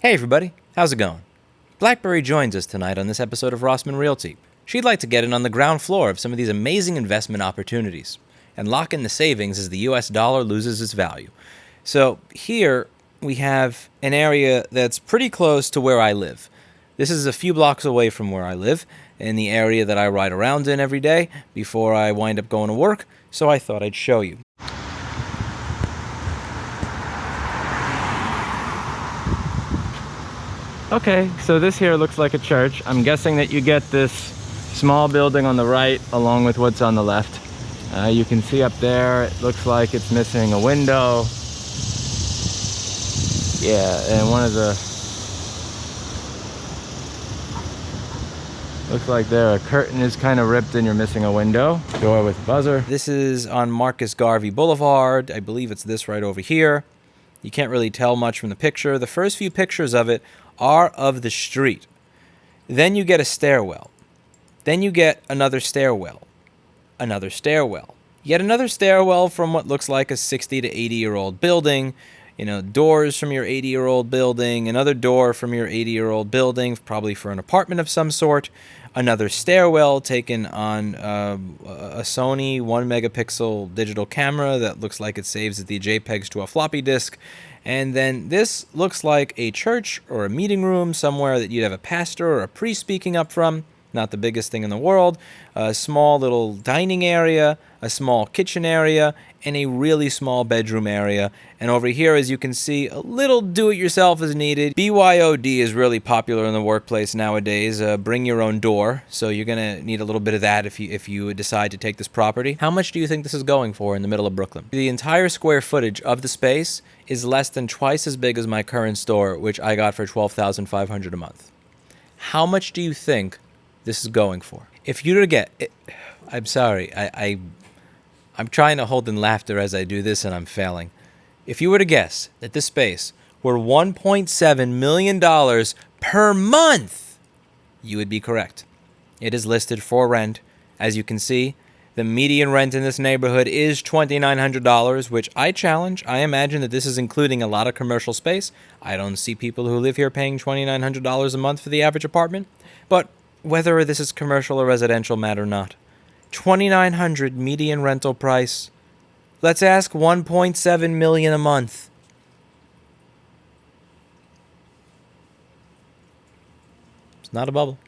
Hey everybody, how's it going? Blackberry joins us tonight on this episode of Rossman Realty. She'd like to get in on the ground floor of some of these amazing investment opportunities and lock in the savings as the US dollar loses its value. So here we have an area that's pretty close to where I live. This is a few blocks away from where I live, in the area that I ride around in every day before I wind up going to work, so I thought I'd show you. Okay, so this here looks like a church. I'm guessing that you get this small building on the right along with what's on the left. You can see up there, it looks like it's missing a window. Yeah, and one of the... looks like there a curtain is kind of ripped and you're missing a window. Door with a buzzer. This is on Marcus Garvey Boulevard. I believe it's this right over here. You can't really tell much from the picture. The first few pictures of it are of the street. Then you get a stairwell. Then you get another stairwell. Another stairwell. Yet another stairwell from what looks like a 60 to 80-year-old building. You know, doors from your 80-year-old building. Another door from your 80-year-old building, probably for an apartment of some sort. Another stairwell taken on a Sony 1 megapixel digital camera that looks like it saves the JPEGs to a floppy disk. And then this looks like a church or a meeting room somewhere that you'd have a pastor or a priest speaking up from. Not the biggest thing in the world. A small little dining area, a small kitchen area, and a really small bedroom area. And over here, as you can see, a little do-it-yourself is needed. BYOD is really popular in the workplace nowadays. Bring your own door. So you're going to need a little bit of that if you decide to take this property. How much do you think this is going for in the middle of Brooklyn? The entire square footage of the space is less than twice as big as my current store, which I got for $12,500 a month. How much do you think this is going for? If you were to get it, I'm sorry, I'm trying to hold in laughter as I do this and I'm failing. If you were to guess that this space were $1.7 million per month, you would be correct. It is listed for rent. As you can see, the median rent in this neighborhood is $2,900, which I challenge. I imagine that this is including a lot of commercial space. I don't see people who live here paying $2,900 a month for the average apartment. But whether this is commercial or residential matter not. $2,900 median rental price. Let's ask $1.7 million a month. It's not a bubble.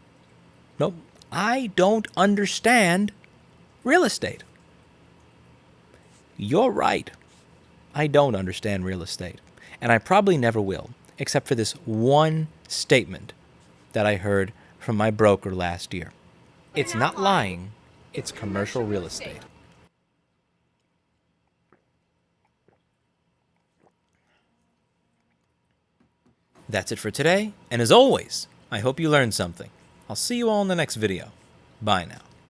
Nope. I don't understand real estate. You're right. I don't understand real estate. And I probably never will, except for this one statement that I heard from my broker last year. It's not lying, it's commercial real estate. That's it for today, and as always, I hope you learned something. I'll see you all in the next video. Bye now.